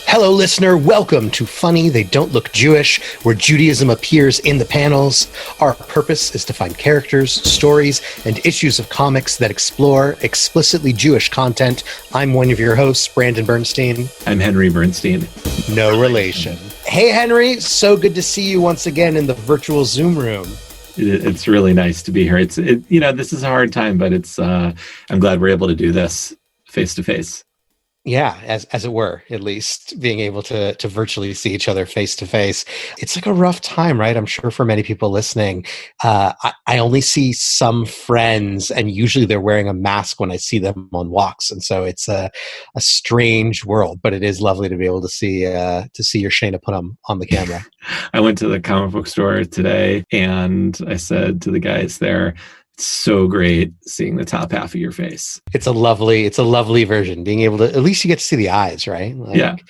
Hello, listener. Welcome to Funny They Don't Look Jewish, where Judaism appears in the panels. Our purpose is to find characters, stories, and issues of comics that explore explicitly Jewish content. I'm one of your hosts, Brandon Bernstein. I'm Henry Bernstein. No relation. Hey, Henry. So good to see you once again in the virtual Zoom room. It's really nice to be here. This is a hard time, but I'm glad we're able to do this face to face. Yeah, as it were, at least being able to virtually see each other face to face. It's like a rough time, right? I'm sure for many people listening. I only see some friends, and usually they're wearing a mask when I see them on walks, and so it's a strange world. But it is lovely to be able to see your Shayna put on the camera. I went to the comic book store today, and I said to the guys there, so great seeing the top half of your face. It's a lovely version. Being able to, at least you get to see the eyes, right?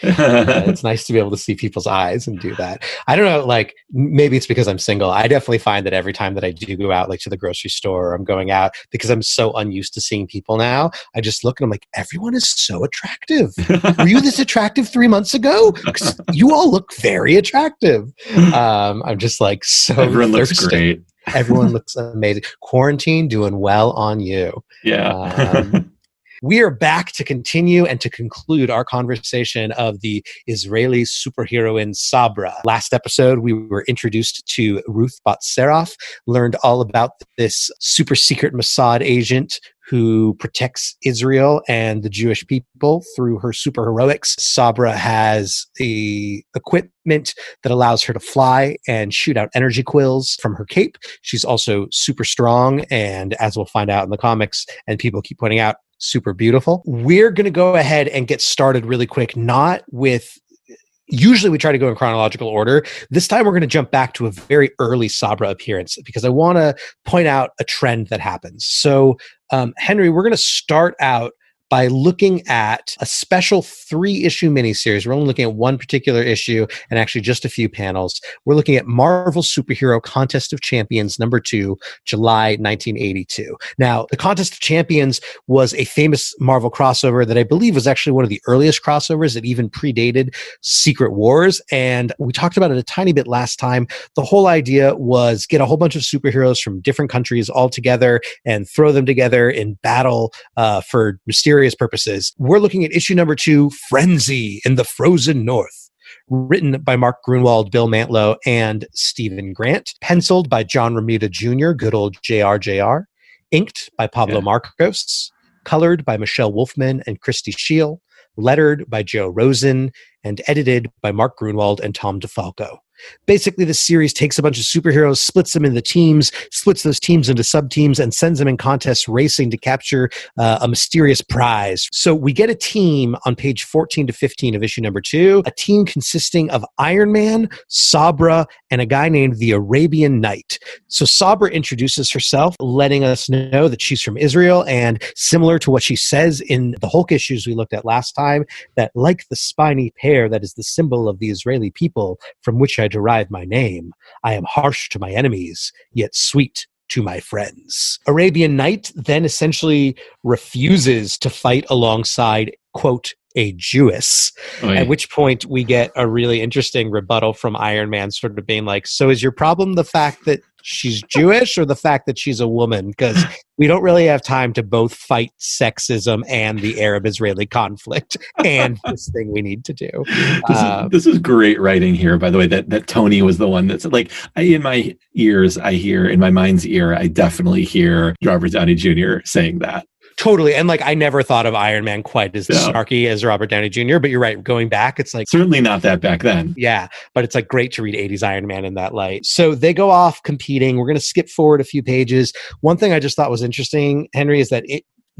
It's nice to be able to see people's eyes and do that. I don't know, maybe it's because I'm single. I definitely find that every time that I do go out, to the grocery store, or I'm going out, because I'm so unused to seeing people now, I just look and I'm like, everyone is so attractive. Were you this attractive 3 months ago? 'Cause you all look very attractive. I'm just so everyone thirsty. Looks great. Everyone looks amazing. Quarantine doing well on you. Yeah. We are back to continue and to conclude our conversation of the Israeli superheroine Sabra. Last episode, we were introduced to Ruth Bat Seraph, learned all about this super secret Mossad agent who protects Israel and the Jewish people through her superheroics. Sabra has the equipment that allows her to fly and shoot out energy quills from her cape. She's also super strong, and as we'll find out in the comics, and people keep pointing out, super beautiful. We're going to go ahead and get started really quick, not with... Usually we try to go in chronological order. This time we're going to jump back to a very early Sabra appearance because I want to point out a trend that happens. So, Henry, we're going to start out by looking at a special 3-issue miniseries. We're only looking at one particular issue and actually just a few panels. We're looking at Marvel Superhero Contest of Champions #2, July 1982. Now, the Contest of Champions was a famous Marvel crossover that I believe was actually one of the earliest crossovers that even predated Secret Wars. And we talked about it a tiny bit last time. The whole idea was get a whole bunch of superheroes from different countries all together and throw them together in battle for mysterious purposes. We're looking at issue #2, Frenzy in the Frozen North, written by Mark Gruenwald, Bill Mantlo, and Stephen Grant, penciled by John Romita Jr., good old JR, inked by Pablo Marcos, colored by Michele Wolfman and Christie Scheele, lettered by Joe Rosen, and edited by Mark Gruenwald and Tom DeFalco. Basically, the series takes a bunch of superheroes, splits them into teams, splits those teams into sub-teams, and sends them in contests racing to capture a mysterious prize. So we get a team on page 14 to 15 of issue #2, a team consisting of Iron Man, Sabra, and a guy named the Arabian Night. So Sabra introduces herself, letting us know that she's from Israel, and similar to what she says in the Hulk issues we looked at last time, that like the spiny pear that is the symbol of the Israeli people from which I derive my name, I am harsh to my enemies, yet sweet to my friends. Arabian Night then essentially refuses to fight alongside, quote, a Jewess, at which point we get a really interesting rebuttal from Iron Man sort of being like, so is your problem the fact that she's Jewish or the fact that she's a woman? Because we don't really have time to both fight sexism and the Arab-Israeli conflict and this thing we need to do. This is great writing here, by the way, that Tony was the one that's in my ears, I hear, in my mind's ear, I definitely hear Robert Downey Jr. saying that. Totally. And I never thought of Iron Man quite as snarky as Robert Downey Jr., but you're right. Going back, it's certainly not that back then. Yeah. But it's great to read 80s Iron Man in that light. So they go off competing. We're going to skip forward a few pages. One thing I just thought was interesting, Henry, is that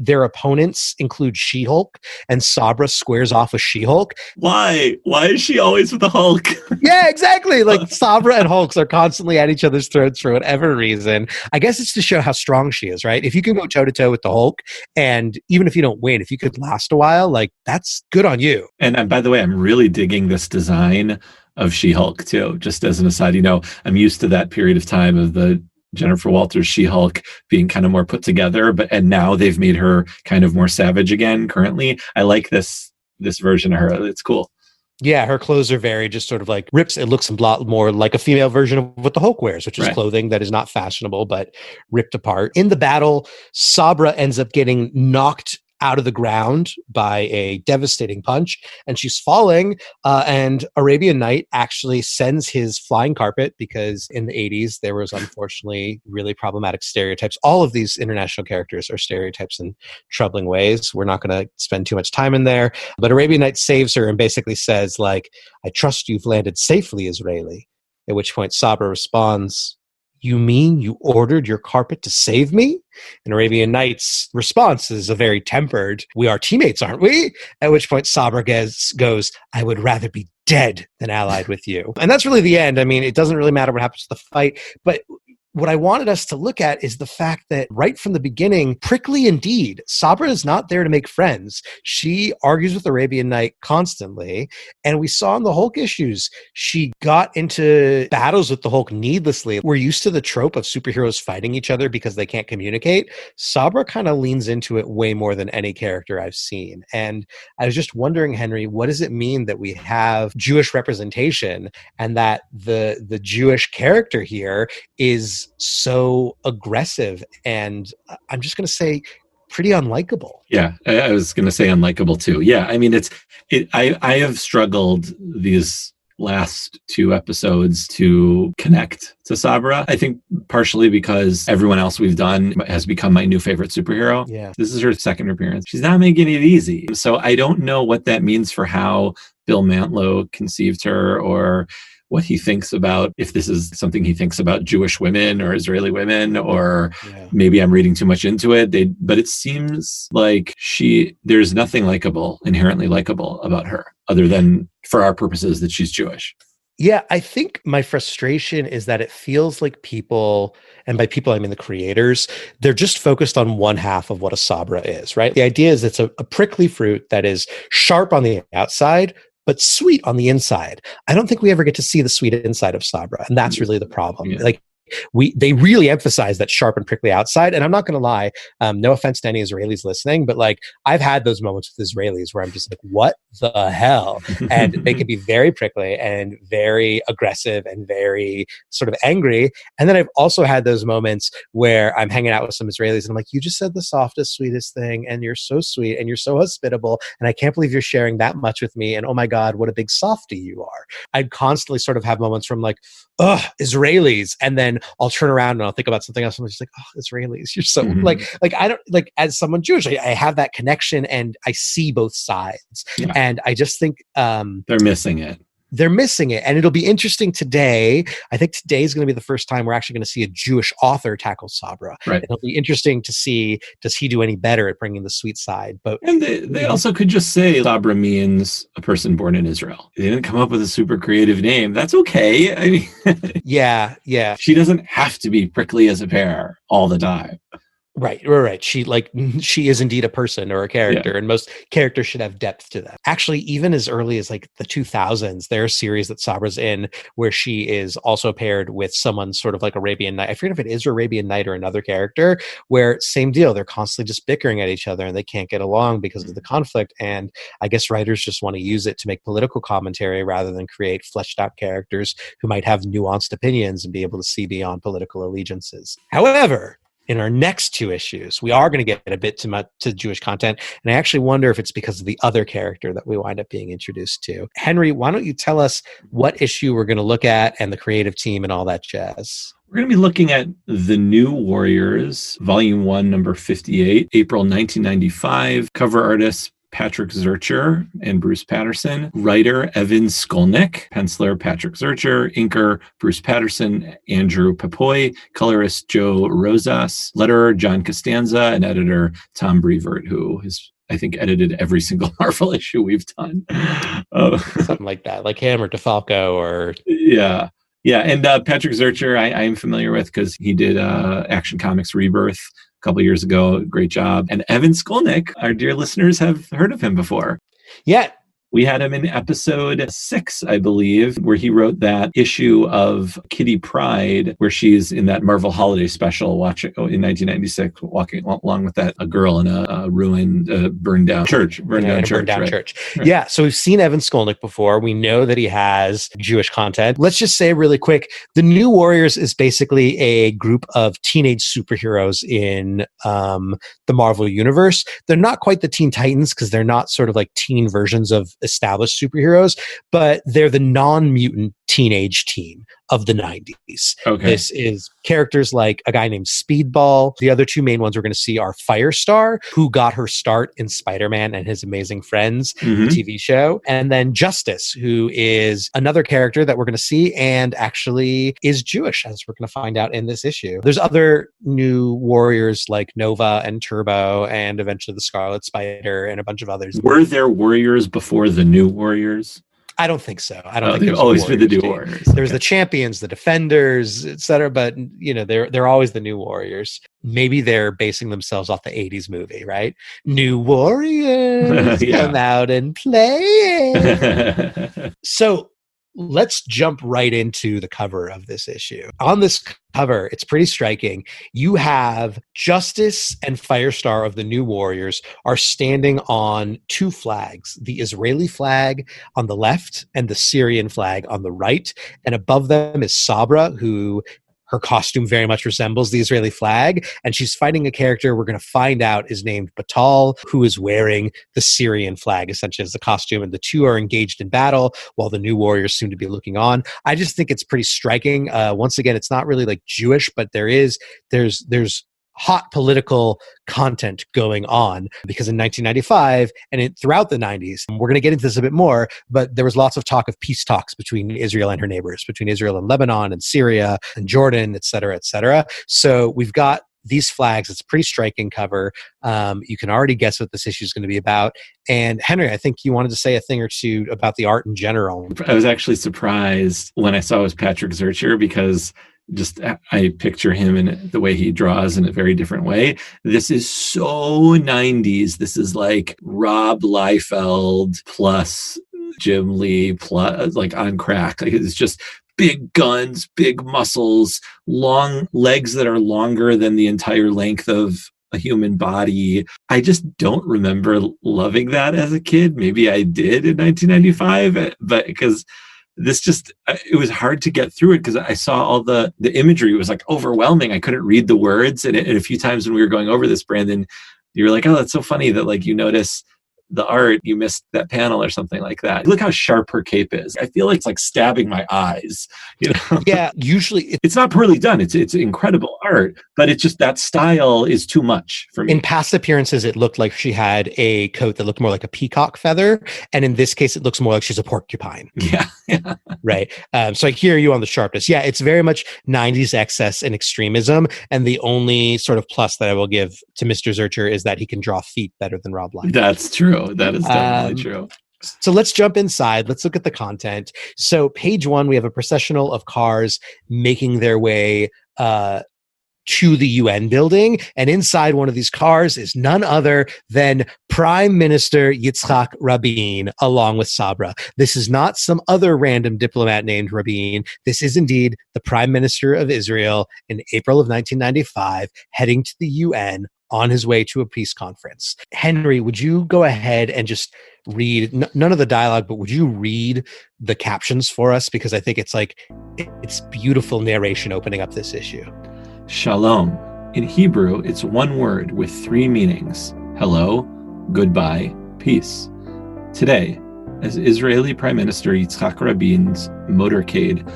their opponents include She-Hulk, and Sabra squares off with She-Hulk. Why? Why is she always with the Hulk? Yeah, exactly. Sabra and Hulks are constantly at each other's throats for whatever reason. I guess it's to show how strong she is, right? If you can go toe-to-toe with the Hulk, and even if you don't win, if you could last a while, that's good on you. And by the way, I'm really digging this design of She-Hulk too. Just as an aside, I'm used to that period of time of the Jennifer Walters She-Hulk being kind of more put together, and now they've made her kind of more savage again currently. I like this version of her. It's cool. Yeah, her clothes are very just sort of like rips. It looks a lot more like a female version of what the Hulk wears, which is Right. clothing that is not fashionable, but ripped apart. In the battle, Sabra ends up getting knocked out of the ground by a devastating punch, and she's falling. And Arabian Night actually sends his flying carpet, because in the 80s, there was unfortunately really problematic stereotypes. All of these international characters are stereotypes in troubling ways. We're not going to spend too much time in there. But Arabian Night saves her and basically says, like, I trust you've landed safely, Israeli. At which point Sabra responds, you mean you ordered your carpet to save me? And Arabian Night's response is a very tempered, we are teammates, aren't we? At which point Sabra goes, I would rather be dead than allied with you. And that's really the end. I mean, it doesn't really matter what happens to the fight, but what I wanted us to look at is the fact that right from the beginning, prickly indeed, Sabra is not there to make friends. She argues with Arabian Night constantly. And we saw in the Hulk issues, she got into battles with the Hulk needlessly. We're used to the trope of superheroes fighting each other because they can't communicate. Sabra kind of leans into it way more than any character I've seen. And I was just wondering, Henry, what does it mean that we have Jewish representation and that the Jewish character here is so aggressive and I'm just going to say pretty unlikable? Yeah, I was going to say unlikable too. Yeah, I mean, I have struggled these last two episodes to connect to Sabra. I think partially because everyone else we've done has become my new favorite superhero. Yeah. This is her second appearance. She's not making it easy. So I don't know what that means for how Bill Mantlo conceived her, or what he thinks about, if this is something he thinks about Jewish women or Israeli women, or maybe I'm reading too much into it. But it seems like there's nothing inherently likable about her, other than for our purposes that she's Jewish. Yeah, I think my frustration is that it feels like people, and by people I mean the creators, they're just focused on one half of what a Sabra is, right? The idea is it's a prickly fruit that is sharp on the outside, but sweet on the inside. I don't think we ever get to see the sweet inside of Sabra, and that's really the problem. Yeah. Like, they really emphasize that sharp and prickly outside. And I'm not going to lie, no offense to any Israelis listening, but like I've had those moments with Israelis where I'm just like, what the hell? And they can be very prickly and very aggressive and very sort of angry. And then I've also had those moments where I'm hanging out with some Israelis and I'm like, you just said the softest, sweetest thing. And you're so sweet and you're so hospitable. And I can't believe you're sharing that much with me. And oh my God, what a big softie you are. I'd constantly sort of have moments from like, ugh, Israelis. And then I'll turn around and I'll think about something else. And I'm just like, oh, Israelis, you're so like I don't like, as someone Jewish, I have that connection and I see both sides. Yeah. And I just think they're missing it. They're missing it. And it'll be interesting today. I think today is going to be the first time we're actually going to see a Jewish author tackle Sabra. Right. It'll be interesting to see, does he do any better at bringing the sweet side? But and they also could just say Sabra means a person born in Israel. They didn't come up with a super creative name. That's okay. I mean, yeah. She doesn't have to be prickly as a pear all the time. Right. She is indeed a person or a character, and most characters should have depth to them. Actually, even as early as like the 2000s, there's a series that Sabra's in where she is also paired with someone sort of like Arabian Night. I forget if it is Arabian Night or another character, where same deal. They're constantly just bickering at each other and they can't get along because of the conflict. And I guess writers just want to use it to make political commentary rather than create fleshed out characters who might have nuanced opinions and be able to see beyond political allegiances. However, in our next two issues, we are going to get a bit too much to Jewish content. And I actually wonder if it's because of the other character that we wind up being introduced to. Henry, why don't you tell us what issue we're going to look at and the creative team and all that jazz? We're going to be looking at The New Warriors, Volume 1, number 58, April 1995. Cover artists Patrick Zircher and Bruce Patterson, writer Evan Skolnick, penciler Patrick Zircher, inker Bruce Patterson, Andrew Pepoy, colorist Joe Rosas, letterer John Costanza, and editor Tom Brevoort, who has, I think, edited every single Marvel issue we've done. Something like that, like him or DeFalco or... Yeah. Yeah, and Patrick Zircher, I am familiar with because he did Action Comics Rebirth a couple years ago. Great job. And Evan Skolnick, our dear listeners have heard of him before. Yeah. We had him in episode 6, I believe, where he wrote that issue of Kitty Pryde, where she's in that Marvel holiday special watching in 1996, walking along with a girl in a ruined, burned down church. Church. Yeah, so we've seen Evan Skolnick before. We know that he has Jewish content. Let's just say really quick, the New Warriors is basically a group of teenage superheroes in the Marvel universe. They're not quite the Teen Titans because they're not sort of like teen versions of established superheroes, but they're the non-mutant teenage team of the 90s. Okay. This is characters like a guy named Speedball. The other two main ones we're going to see are Firestar, who got her start in Spider-Man and His Amazing Friends, the TV show, and then Justice, who is another character that we're going to see and actually is Jewish, as we're going to find out in this issue. There's other new warriors like Nova and Turbo and eventually the Scarlet Spider and a bunch of others. Were there warriors before the New Warriors? I don't think so. I don't think they've always been the New Warriors. There's the champions, the defenders, etc. But they're always the New Warriors. Maybe they're basing themselves off the '80s movie, right? New Warriors come out and play. So let's jump right into the cover of this issue. On this cover, it's pretty striking. You have Justice and Firestar of the New Warriors are standing on two flags, the Israeli flag on the left and the Syrian flag on the right. And above them is Sabra, who her costume very much resembles the Israeli flag, and she's fighting a character we're going to find out is named Batal, who is wearing the Syrian flag, essentially as the costume, and the two are engaged in battle while the New Warriors seem to be looking on. I just think it's pretty striking. Once again, it's not really like Jewish, but there's hot political content going on because in 1995 and throughout the 90s, we're going to get into this a bit more, but there was lots of talk of peace talks between Israel and her neighbors, between Israel and Lebanon and Syria and Jordan, et cetera, et cetera. So we've got these flags. It's a pretty striking cover. You can already guess what this issue is going to be about. And Henry, I think you wanted to say a thing or two about the art in general. I was actually surprised when I saw it was Patrick Zircher because I picture him in the way he draws in a very different way. This is so 90s. This is like Rob Liefeld plus Jim Lee plus like on crack. Like it's just big guns, big muscles, long legs that are longer than the entire length of a human body. I just don't remember loving that as a kid. Maybe I did in 1995, but because it was hard to get through it because I saw all the imagery. It was like overwhelming. I couldn't read the words. And a few times when we were going over this, Brandon, you were like, oh, that's so funny that like you notice the art, you missed that panel or something like that. Look how sharp her cape is. I feel like it's like stabbing my eyes. You know? Yeah, usually it's not poorly done. It's incredible art, but it's just that style is too much for me. In past appearances, it looked like she had a coat that looked more like a peacock feather, and in this case, it looks more like she's a porcupine. Yeah. Right. So I hear you on the sharpness. Yeah, it's very much 90s excess and extremism, and the only sort of plus that I will give to Mr. Zircher is that he can draw feet better than Rob Liefeld. That's true. That is definitely true. So let's jump inside. Let's look at the content. So page 1, we have a processional of cars making their way to the UN building. And inside one of these cars is none other than Prime Minister Yitzhak Rabin, along with Sabra. This is not some other random diplomat named Rabin. This is indeed the Prime Minister of Israel in April of 1995, heading to the UN on his way to a peace conference. Henry, would you go ahead and just read, none of the dialogue, but would you read the captions for us? Because I think it's beautiful narration opening up this issue. Shalom. In Hebrew, it's one word with 3 meanings. Hello, goodbye, peace. Today, as Israeli Prime Minister Yitzhak Rabin's motorcade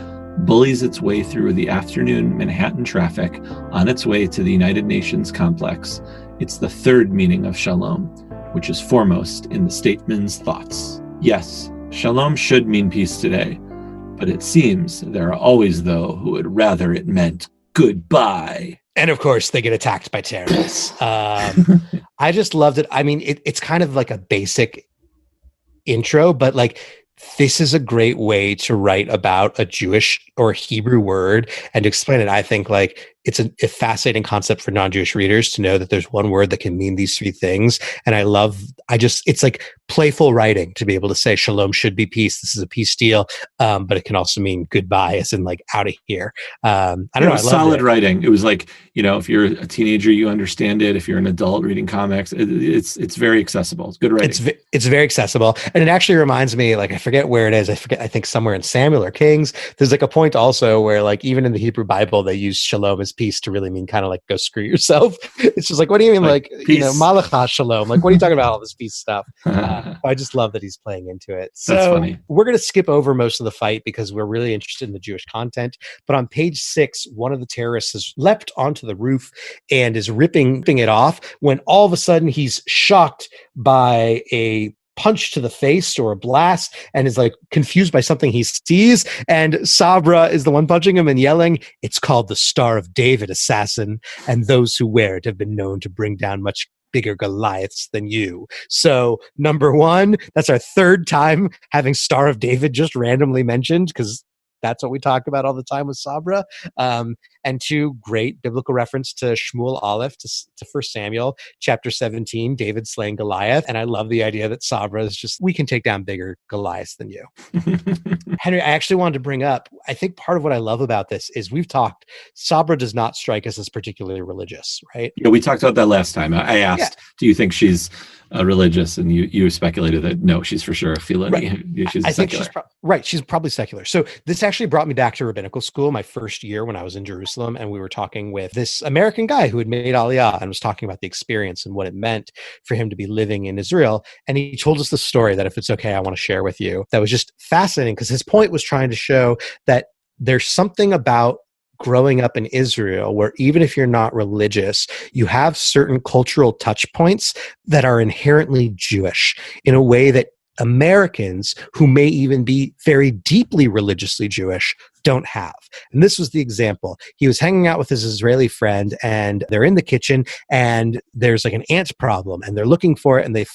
bullies its way through the afternoon Manhattan traffic on its way to the United Nations complex, it's the 3rd meaning of shalom, which is foremost in the statesman's thoughts. Yes, shalom should mean peace today, but it seems there are always those who would rather it meant goodbye. And of course, they get attacked by terrorists. I just loved it. I mean, it's kind of like a basic intro, but like, this is a great way to write about a Jewish or Hebrew word and to explain it. I think like it's a fascinating concept for non-Jewish readers to know that there's one word that can mean these three things. And it's like playful writing to be able to say Shalom should be peace. This is a peace deal. But it can also mean goodbye, as in like out of here. I don't know. I loved solid it. writing. It was like, if you're a teenager, you understand it. If you're an adult reading comics, it's very accessible. It's good writing. It's very accessible. And it actually reminds me, like, I forget where it is. I think somewhere in Samuel or Kings, there's like a point also where like even in the Hebrew Bible, they use Shalom as peace to really mean kind of like go screw yourself. It's just like, what do you mean? Like Malachah Shalom. Like, what are you talking about all this peace stuff? I just love that he's playing into it. So that's funny. We're going to skip over most of the fight because we're really interested in the Jewish content. But on page 6, one of the terrorists has leapt onto the roof and is ripping it off when all of a sudden he's shocked by a punch to the face or a blast and is like confused by something he sees. And Sabra is the one punching him and yelling, "It's called the Star of David, assassin, and those who wear it have been known to bring down much bigger Goliaths than you." So number 1, that's our third time having Star of David just randomly mentioned, because that's what we talk about all the time with Sabra. And 2, great biblical reference to Shmuel Aleph, to 1 Samuel, chapter 17, David slaying Goliath. And I love the idea that Sabra is just, we can take down bigger Goliaths than you. Henry, I actually wanted to bring up, I think part of what I love about this is we've talked, Sabra does not strike us as particularly religious, right? Yeah, we talked about that last time. I asked, do you think she's religious? And you speculated that no, she's for sure a Filoni. Right. She's I secular. think she's probably secular. So this actually brought me back to rabbinical school, my first year when I was in Jerusalem, and we were talking with this American guy who had made Aliyah and was talking about the experience and what it meant for him to be living in Israel. And he told us the story that, if it's okay, I want to share with you. That was just fascinating, because his point was trying to show that there's something about growing up in Israel where even if you're not religious, you have certain cultural touch points that are inherently Jewish in a way that Americans, who may even be very deeply religiously Jewish, don't have. And this was the example. He was hanging out with his Israeli friend, and they're in the kitchen, and there's like an ant problem, and they're looking for it, and they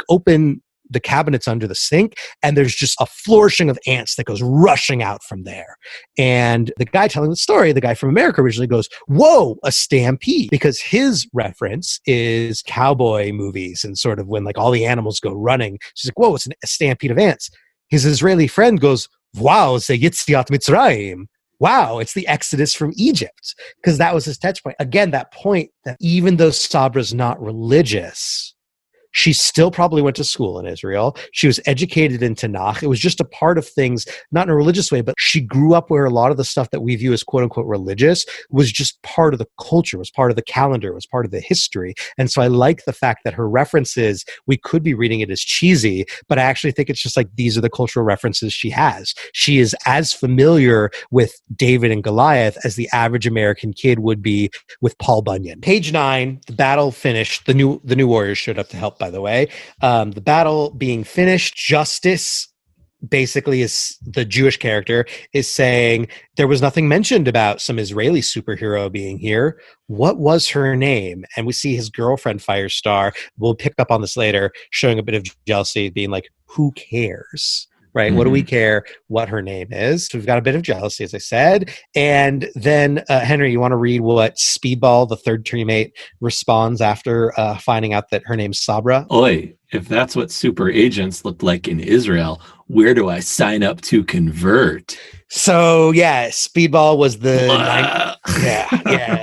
open the cabinets under the sink, and there's just a flourishing of ants that goes rushing out from there. And the guy telling the story, the guy from America originally goes, "Whoa, a stampede," because his reference is cowboy movies and sort of when like all the animals go running. She's like, "Whoa, it's a stampede of ants." His Israeli friend goes, "Wow, it's a Yitziat Mitzrayim. Wow, it's the Exodus from Egypt," because that was his touch point. Again, that point that even though Sabra's not religious, she still probably went to school in Israel. She was educated in Tanakh. It was just a part of things, not in a religious way, but she grew up where a lot of the stuff that we view as quote unquote religious was just part of the culture, was part of the calendar, was part of the history. And so I like the fact that her references, we could be reading it as cheesy, but I actually think it's just like these are the cultural references she has. She is as familiar with David and Goliath as the average American kid would be with Paul Bunyan. Page 9, the battle finished. The new warriors showed up to help, by the way. The battle being finished, Justice basically is the Jewish character is saying there was nothing mentioned about some Israeli superhero being here. What was her name? And we see his girlfriend Firestar, we'll pick up on this later, showing a bit of jealousy, being like, who cares? Right? Mm-hmm. What do we care what her name is? So we've got a bit of jealousy, as I said. And then, Henry, you want to read what Speedball, the third teammate, responds after finding out that her name's Sabra? Oi, if that's what super agents look like in Israel, where do I sign up to convert? So, yeah, Speedball was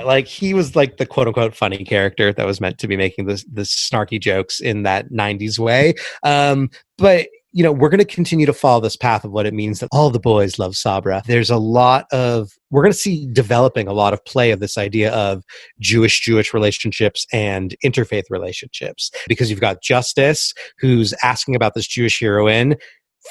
like he was like the quote unquote funny character that was meant to be making the snarky jokes in that 90s way. But we're going to continue to follow this path of what it means that all the boys love Sabra. We're going to see developing a lot of play of this idea of Jewish relationships and interfaith relationships, because you've got Justice, who's asking about this Jewish heroine,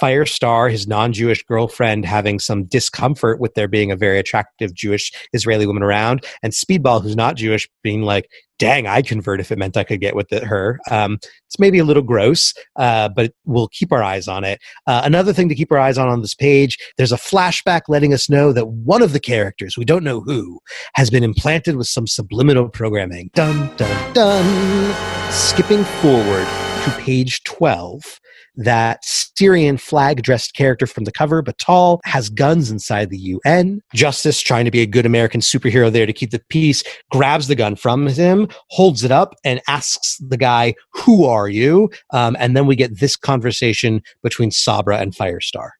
Firestar, his non-Jewish girlfriend, having some discomfort with there being a very attractive Jewish Israeli woman around, and Speedball, who's not Jewish, being like, dang, I'd convert if it meant I could get with her. It's maybe a little gross, but we'll keep our eyes on it. Another thing to keep our eyes on this page, there's a flashback letting us know that one of the characters, we don't know who, has been implanted with some subliminal programming. Dun, dun, dun. Skipping forward to page 12. that Syrian flag-dressed character from the cover, Batal, has guns inside the UN. Justice, trying to be a good American superhero there to keep the peace, grabs the gun from him, holds it up, and asks the guy, "Who are you?" And then we get this conversation between Sabra and Firestar.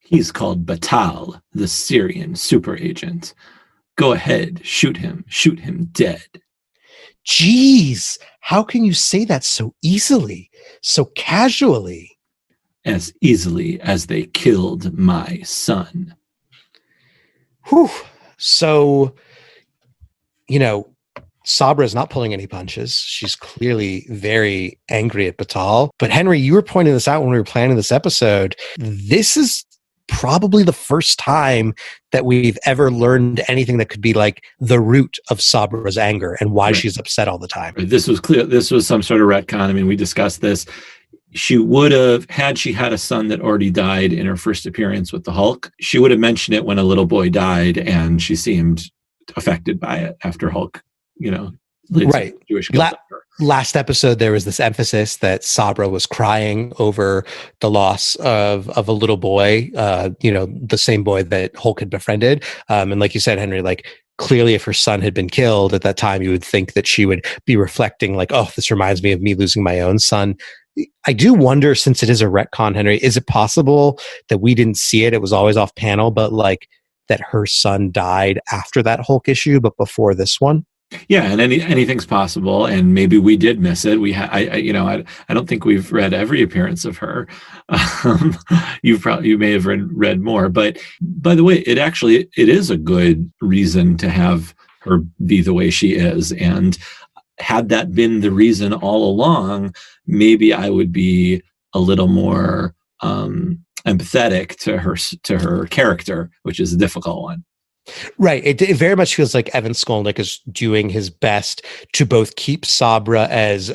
He's called Batal, the Syrian super agent. Go ahead, shoot him dead. Jeez, how can you say that so easily, so casually? As easily as they killed my son. Whew. So, Sabra is not pulling any punches. She's clearly very angry at Batal. But Henry, you were pointing this out when we were planning this episode. This is probably the first time that we've ever learned anything that could be like the root of Sabra's anger and why she's upset all the time. This was clear. This was some sort of retcon. I mean, we discussed this. She would have, had she had a son that already died in her first appearance with the Hulk, she would have mentioned it when a little boy died, and she seemed affected by it after Hulk, right. Jewish Last episode, there was this emphasis that Sabra was crying over the loss of a little boy, the same boy that Hulk had befriended. And like you said, Henry, like clearly if her son had been killed at that time, you would think that she would be reflecting like, oh, this reminds me of me losing my own son. I do wonder, since it is a retcon, Henry, is it possible that we didn't see it? It was always off panel, but like that her son died after that Hulk issue, but before this one? Yeah, and anything's possible, and maybe we did miss it. I don't think we've read every appearance of her. You may have read more, but by the way, it is a good reason to have her be the way she is. And had that been the reason all along, maybe I would be a little more empathetic to her character, which is a difficult one. Right. It very much feels like Evan Skolnick is doing his best to both keep Sabra as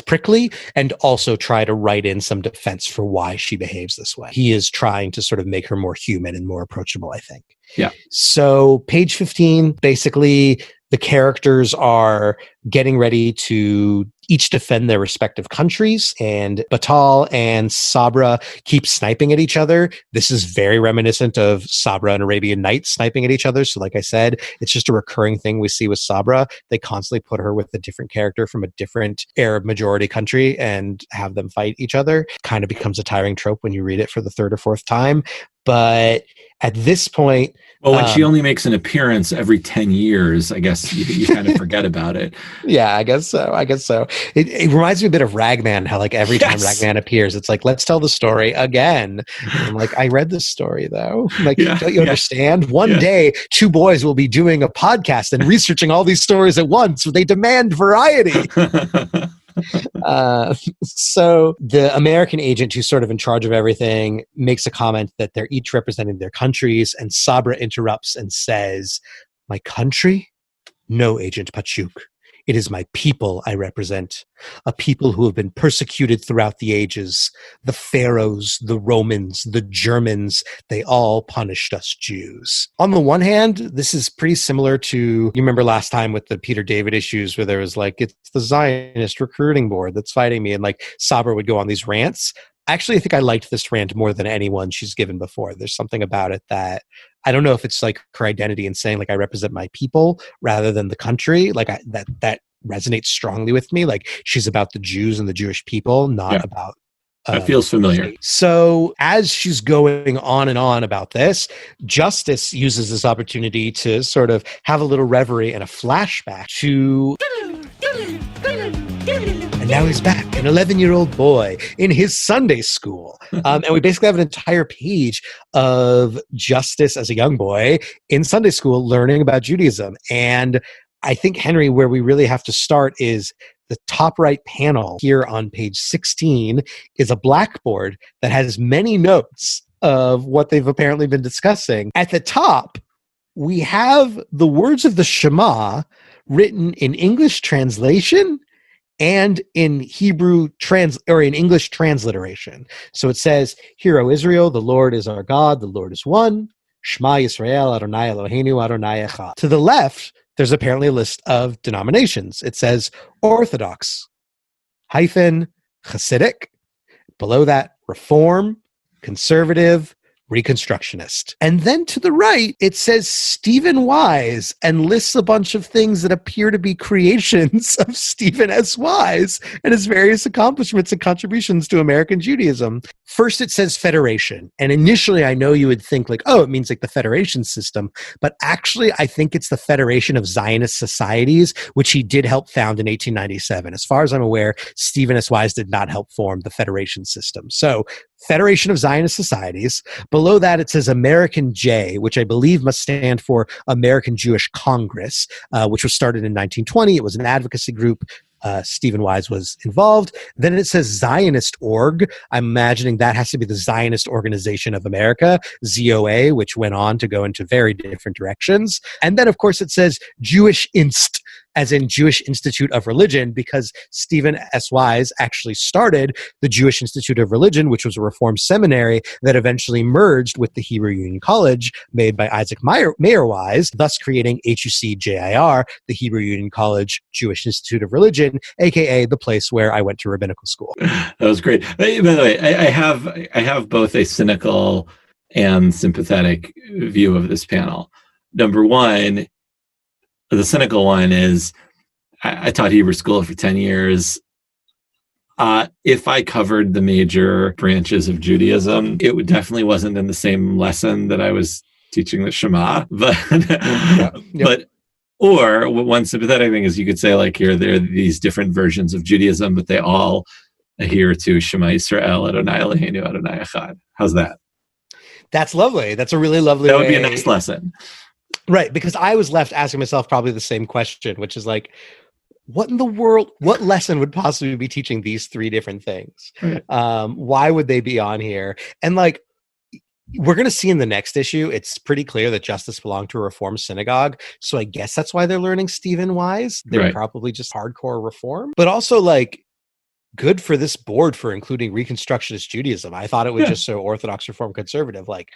prickly and also try to write in some defense for why she behaves this way. He is trying to sort of make her more human and more approachable, I think. Yeah. So page 15, basically the characters are getting ready to each defend their respective countries, and Batal and Sabra keep sniping at each other. This is very reminiscent of Sabra and Arabian Nights sniping at each other. So like I said, it's just a recurring thing we see with Sabra. They constantly put her with a different character from a different Arab majority country and have them fight each other. Kind of becomes a tiring trope when you read it for the third or fourth time. But at this point... Well, when she only makes an appearance every 10 years, I guess you kind of forget about it. Yeah, I guess so. It reminds me a bit of Ragman, how like every time Ragman appears, it's like, let's tell the story again. And I'm like, I read this story though. Like, don't you understand? One day, two boys will be doing a podcast and researching all these stories at once. They demand variety. So the American agent who's sort of in charge of everything makes a comment that they're each representing their countries, and Sabra interrupts and says, "My country? No, Agent Pachuk. It is my people I represent, a people who have been persecuted throughout the ages. The Pharaohs, the Romans, the Germans, they all punished us Jews." On the one hand, this is pretty similar to, you remember last time with the Peter David issues where there was like, it's the Zionist recruiting board that's fighting me, and like Sabra would go on these rants. Actually, I think I liked this rant more than anyone she's given before. There's something about it that, I don't know if it's like her identity in saying like I represent my people rather than the country. Like that resonates strongly with me. Like she's about the Jews and the Jewish people, not about. That feels familiar. So as she's going on and on about this, Justice uses this opportunity to sort of have a little reverie and a flashback to... And now he's back, an 11-year-old boy in his Sunday school. And we basically have an entire page of Justice as a young boy in Sunday school learning about Judaism. And I think, Henry, where we really have to start is the top right panel here on page 16 is a blackboard that has many notes of what they've apparently been discussing. At the top, we have the words of the Shema written in English translation and in Hebrew in English transliteration. So it says, "Hear, O Israel, the Lord is our God, the Lord is one. Shema Yisrael, Adonai Eloheinu, Adonai Echad." To the left, there's apparently a list of denominations. It says Orthodox, Hasidic, Below that, reform, conservative, Reconstructionist. And then to the right, it says Stephen Wise and lists a bunch of things that appear to be creations of Stephen S. Wise and his various accomplishments and contributions to American Judaism. First, it says Federation. And initially, I know you would think like, oh, it means like the Federation system. But actually, I think it's the Federation of Zionist Societies, which he did help found in 1897. As far as I'm aware, Stephen S. Wise did not help form the Federation system. So Federation of Zionist Societies. Below that, it says American J, which I believe must stand for American Jewish Congress, which was started in 1920. It was an advocacy group. Stephen Wise was involved. Then it says Zionist Org. I'm imagining that has to be the Zionist Organization of America, ZOA, which went on to go into very different directions. And then, of course, it says Jewish Inst, as in Jewish Institute of Religion, because Stephen S. Wise actually started the Jewish Institute of Religion, which was a reform seminary that eventually merged with the Hebrew Union College made by Isaac Mayer Wise, thus creating HUC-JIR, the Hebrew Union College Jewish Institute of Religion, aka the place where I went to rabbinical school. That was great. By the way, I have both a cynical and sympathetic view of this panel. Number one, the cynical one is I taught Hebrew school for 10 years. If I covered the major branches of Judaism, it definitely wasn't in the same lesson that I was teaching the Shema. Or one sympathetic thing is you could say like here, there are these different versions of Judaism, but they all adhere to Shema Yisrael, Adonai Eloheinu, Adonai Echad. How's that? That's lovely. That's a really lovely That would be a nice lesson. Right, because I was left asking myself probably the same question, which is like, what in the world, what lesson would possibly be teaching these three different things? Right. Why would they be on here? And like, we're going to see in the next issue, it's pretty clear that Justice belonged to a Reform synagogue. So I guess that's why they're learning Stephen Wise. They're probably just hardcore Reform. But also like, good for this board for including Reconstructionist Judaism. I thought it was just so Orthodox Reform Conservative. Like,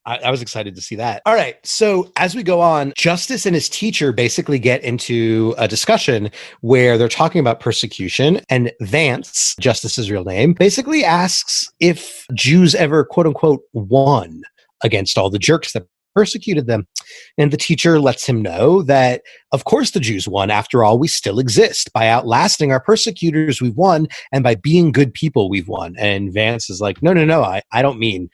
I was excited to see that. All right. So as we go on, Justice and his teacher basically get into a discussion where they're talking about persecution. And Vance, Justice's real name, basically asks if Jews ever, quote unquote, won against all the jerks that persecuted them. And the teacher lets him know that, of course, the Jews won. After all, we still exist. By outlasting our persecutors, we've won. And by being good people, we've won. And Vance is like, no, I don't mean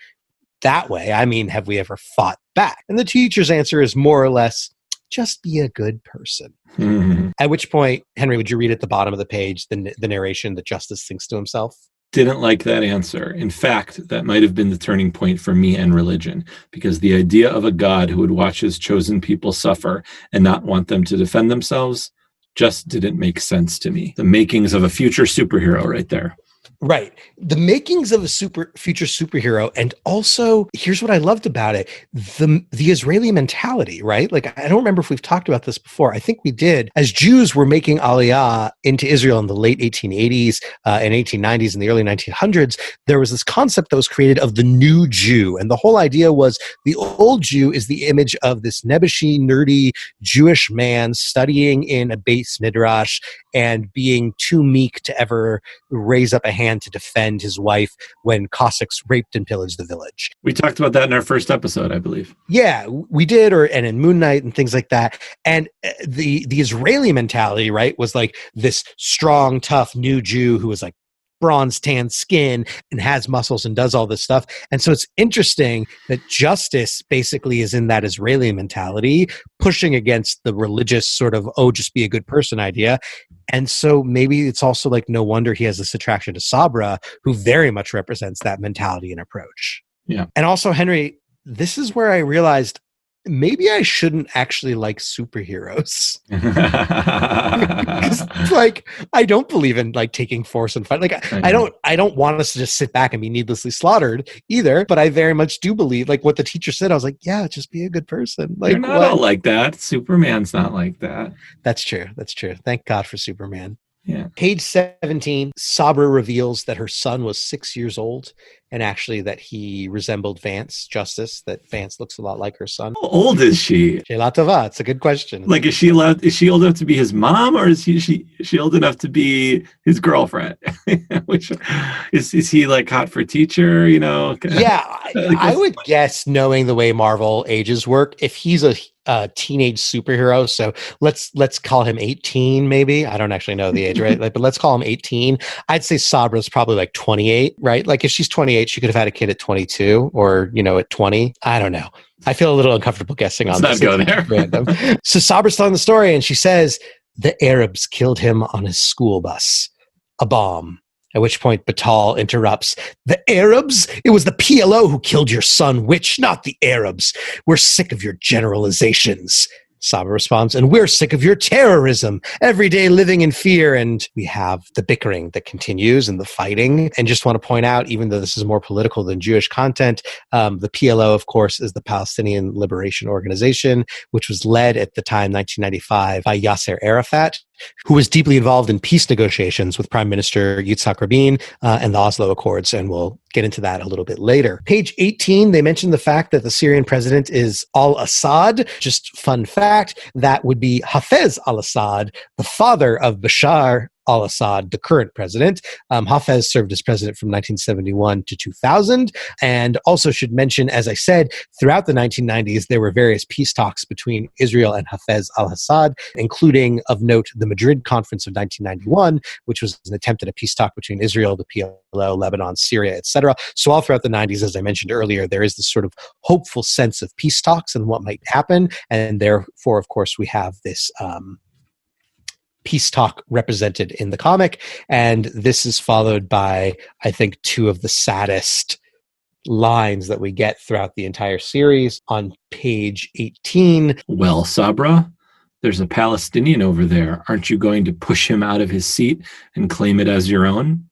that way. I mean, have we ever fought back? And the teacher's answer is more or less, just be a good person. Mm-hmm. At which point, Henry, would you read at the bottom of the page the narration that Justice thinks to himself? Didn't like that answer. In fact, that might have been the turning point for me and religion, because the idea of a God who would watch his chosen people suffer and not want them to defend themselves just didn't make sense to me. The makings of a future superhero right there. Right. The makings of a future superhero. And also, here's what I loved about it. The Israeli mentality, right? Like, I don't remember if we've talked about this before. I think we did. As Jews were making Aliyah into Israel in the late 1880s and 1890s and the early 1900s, there was this concept that was created of the new Jew. And the whole idea was the old Jew is the image of this nebbishy, nerdy Jewish man studying in a Beis Midrash and being too meek to ever raise up a hand to defend his wife when Cossacks raped and pillaged the village. We talked about that in our first episode, I believe. Yeah, we did, and in Moon Knight and things like that. And the Israeli mentality, right, was like this strong, tough new Jew who was like bronze tan skin and has muscles and does all this stuff. And so it's interesting that Justice basically is in that Israeli mentality, pushing against the religious sort of, oh, just be a good person idea. And so maybe it's also like no wonder he has this attraction to Sabra, who very much represents that mentality and approach. Yeah. And also, Henry, this is where I realized maybe I shouldn't actually like superheroes. Like, I don't believe in like taking force and fight. Like, I don't want us to just sit back and be needlessly slaughtered either. But I very much do believe, like what the teacher said. I was like, yeah, just be a good person. Like, they're not all like that. Superman's not like that. That's true. Thank God for Superman. Yeah. Page 17, Sabra reveals that her son was 6 years old, and actually that he resembled Vance, Justice, that Vance looks a lot like her son. How old is she? Sheila Tova, it's a good question. Like, is she old enough to be his mom, or is she old enough to be his girlfriend? Which is he like hot for teacher, you know? Yeah, I would guess, knowing the way Marvel ages work, if he's a teenage superhero, so let's call him 18, maybe. I don't actually know the age, right? But let's call him 18. I'd say Sabra's probably like 28, right? Like if she's 28, she could have had a kid at 22 or, at 20. I don't know. I feel a little uncomfortable guessing on this. Let's not go there. Random. So Sabra's telling the story, and she says, the Arabs killed him on his school bus. A bomb. At which point Batal interrupts, the Arabs? It was the PLO who killed your son, witch, not the Arabs. We're sick of your generalizations. Sabra responds, and we're sick of your terrorism, every day living in fear. And we have the bickering that continues and the fighting. And just want to point out, even though this is more political than Jewish content, the PLO, of course, is the Palestinian Liberation Organization, which was led at the time, 1995, by Yasser Arafat, who was deeply involved in peace negotiations with Prime Minister Yitzhak Rabin and the Oslo Accords, and we'll get into that a little bit later. Page 18, they mention the fact that the Syrian president is al-Assad. Just fun fact, that would be Hafez al-Assad, the father of Bashar al-Assad, the current president. Hafez served as president from 1971 to 2000. And also should mention, as I said, throughout the 1990s, there were various peace talks between Israel and Hafez al-Assad, including, of note, the Madrid Conference of 1991, which was an attempt at a peace talk between Israel, the PLO, Lebanon, Syria, etc. So all throughout the 90s, as I mentioned earlier, there is this sort of hopeful sense of peace talks and what might happen. And therefore, of course, we have this peace talk represented in the comic. And this is followed by, I think, two of the saddest lines that we get throughout the entire series. On page 18. Well, Sabra, there's a Palestinian over there. Aren't you going to push him out of his seat and claim it as your own?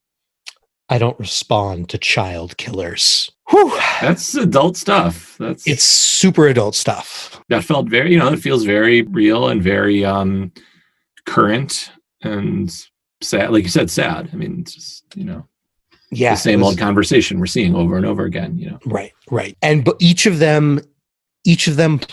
I don't respond to child killers. Whew. That's adult stuff. It's super adult stuff. That felt very, it feels very real and very current and sad. Like you said, sad. I mean, it's just, yeah, the same old conversation we're seeing over and over again, Right. And but each of them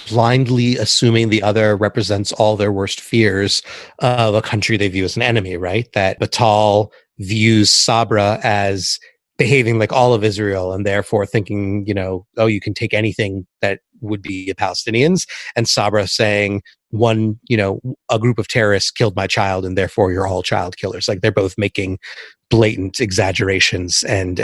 blindly assuming the other represents all their worst fears of a country they view as an enemy, right? That Batal views Sabra as behaving like all of Israel and therefore thinking, you can take anything that would be Palestinians. And Sabra saying, a group of terrorists killed my child and therefore you're all child killers. Like they're both making blatant exaggerations. And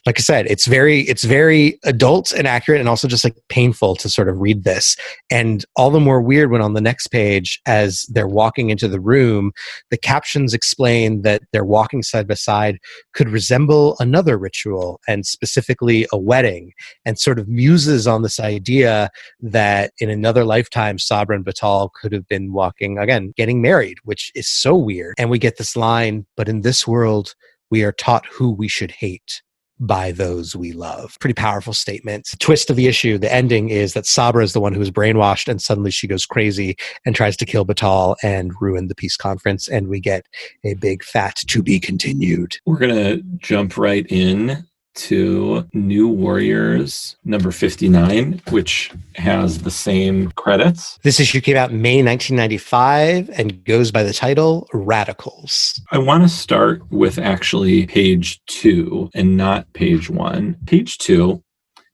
like I said, it's very adult and accurate and also just like painful to sort of read this. And all the more weird when on the next page, as they're walking into the room, the captions explain that their walking side by side could resemble another ritual, and specifically a wedding, and sort of muses on this idea that in another lifetime, Sabra and Batal could have been walking, again, getting married, which is so weird. And we get this line, but in this world, we are taught who we should hate by those we love. Pretty powerful statement. Twist of the issue, the ending is that Sabra is the one who is brainwashed and suddenly she goes crazy and tries to kill Batal and ruin the peace conference. And we get a big fat to be continued. We're going to jump right in to New Warriors number 59, which has the same credits. This issue came out in May 1995 and goes by the title Radicals. I want to start with actually page 2 and not page 1. Page 2,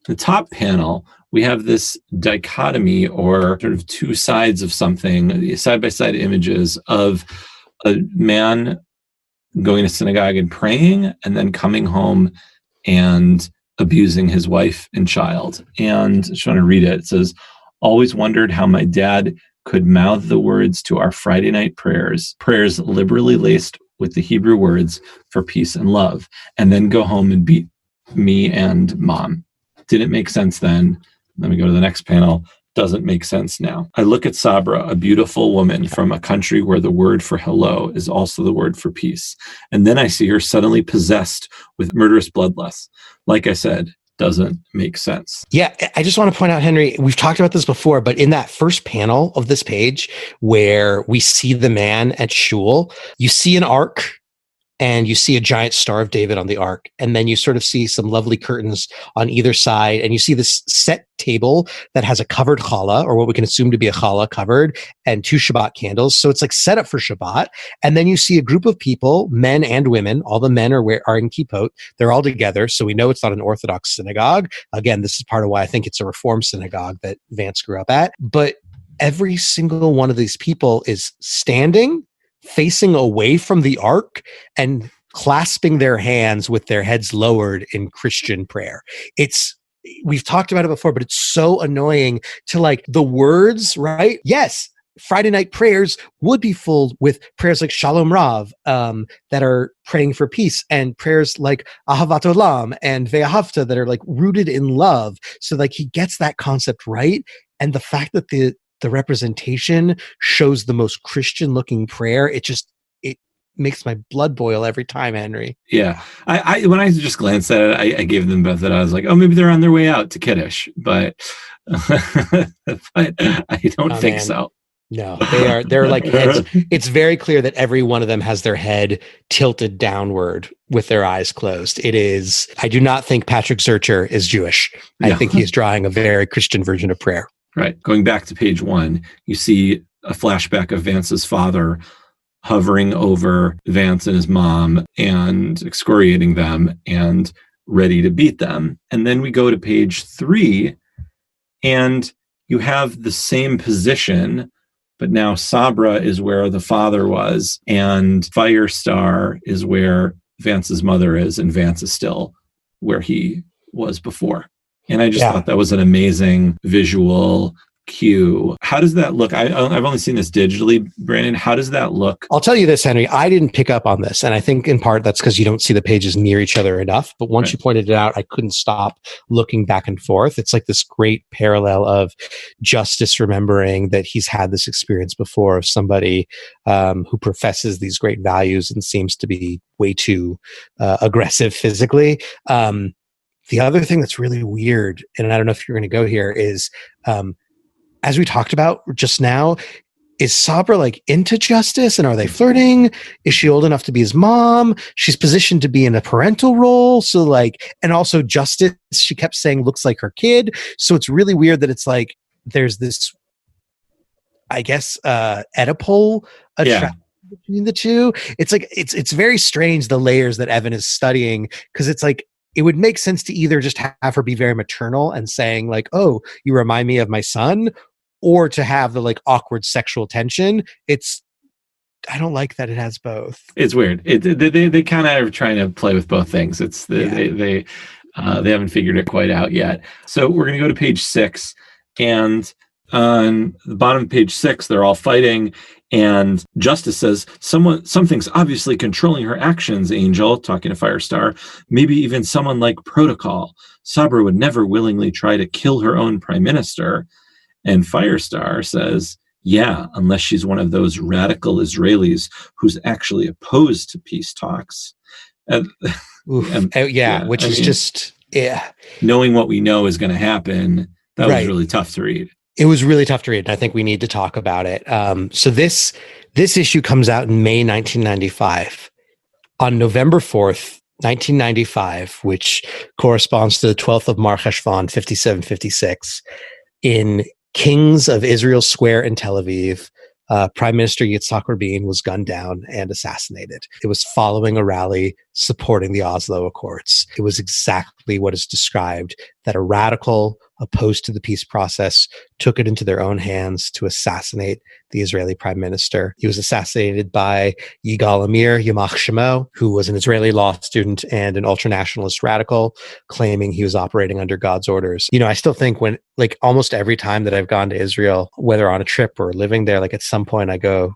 the top panel, we have this dichotomy or sort of two sides of something, side-by-side images of a man going to synagogue and praying and then coming home and abusing his wife and child. And I just want to read it. It says, always wondered how my dad could mouth the words to our Friday night prayers liberally laced with the Hebrew words for peace and love, and then go home and beat me and mom. Didn't make sense then. Let me go to the next panel. Doesn't make sense now. I look at Sabra, a beautiful woman from a country where the word for hello is also the word for peace. And then I see her suddenly possessed with murderous bloodlust. Like I said, doesn't make sense. Yeah, I just want to point out, Henry, we've talked about this before, but in that first panel of this page where we see the man at shul, you see an ark and you see a giant Star of David on the ark. And then you sort of see some lovely curtains on either side. And you see this set table that has a covered challah, or what we can assume to be a challah covered, and 2 Shabbat candles. So it's like set up for Shabbat. And then you see a group of people, men and women. All the men are in kippot. They're all together. So we know it's not an Orthodox synagogue. Again, this is part of why I think it's a Reform synagogue that Vance grew up at. But every single one of these people is standing, facing away from the ark, and clasping their hands with their heads lowered in Christian prayer. We've talked about it before, but it's so annoying to like the words, right? Yes, Friday night prayers would be full with prayers like Shalom Rav, that are praying for peace, and prayers like Ahavat Olam and Ve'ahavta that are like rooted in love. So like he gets that concept right. And the fact that the representation shows the most Christian looking prayer, it makes my blood boil every time, Henry. Yeah. I when I just glanced at it, I gave them both that. I was like, oh, maybe they're on their way out to Kiddush, but, but I don't think so. No, they're like heads. It's very clear that every one of them has their head tilted downward with their eyes closed. I do not think Patrick Zircher is Jewish. I think he's drawing a very Christian version of prayer. Right. Going back to page 1, you see a flashback of Vance's father hovering over Vance and his mom and excoriating them and ready to beat them. And then we go to page 3 and you have the same position, but now Sabra is where the father was and Firestar is where Vance's mother is, and Vance is still where he was before. And I just thought that was an amazing visual cue. How does that look? I've only seen this digitally, Brandon. How does that look? I'll tell you this, Henry. I didn't pick up on this. And I think in part that's because you don't see the pages near each other enough. But once you pointed it out, I couldn't stop looking back and forth. It's like this great parallel of Justice remembering that he's had this experience before of somebody who professes these great values and seems to be way too aggressive physically. The other thing that's really weird, and I don't know if you're going to go here, is as we talked about just now, is Sabra like into Justice, and are they flirting? Is she old enough to be his mom? She's positioned to be in a parental role. So like, and also Justice, she kept saying looks like her kid. So it's really weird that it's like, there's this, I guess, Oedipal attraction between the two. It's like, it's very strange, the layers that Evan is studying, because it's like, it would make sense to either just have her be very maternal and saying like, oh, you remind me of my son, or to have the like awkward sexual tension. I don't like that it has both. It's weird. They kind of are trying to play with both things. They haven't figured it quite out yet. So we're going to go to page 6, and on the bottom of page 6, they're all fighting. And Justice says, something's obviously controlling her actions, Angel, talking to Firestar. Maybe even someone like Protocol. Sabra would never willingly try to kill her own prime minister. And Firestar says, yeah, unless she's one of those radical Israelis who's actually opposed to peace talks. Which is just knowing what we know is going to happen, that was really tough to read. It was really tough to read, and I think we need to talk about it. So this issue comes out in May 1995. On November 4th, 1995, which corresponds to the 12th of Mar Cheshvan, 5756, in Kings of Israel Square in Tel Aviv, Prime Minister Yitzhak Rabin was gunned down and assassinated. It was following a rally supporting the Oslo Accords. It was exactly what is described, that a radical opposed to the peace process took it into their own hands to assassinate the Israeli prime minister. He was assassinated by Yigal Amir, Yamach Shemo, who was an Israeli law student and an ultranationalist radical, claiming he was operating under God's orders. You know, I still think when, like, almost every time that I've gone to Israel, whether on a trip or living there, like at some point I go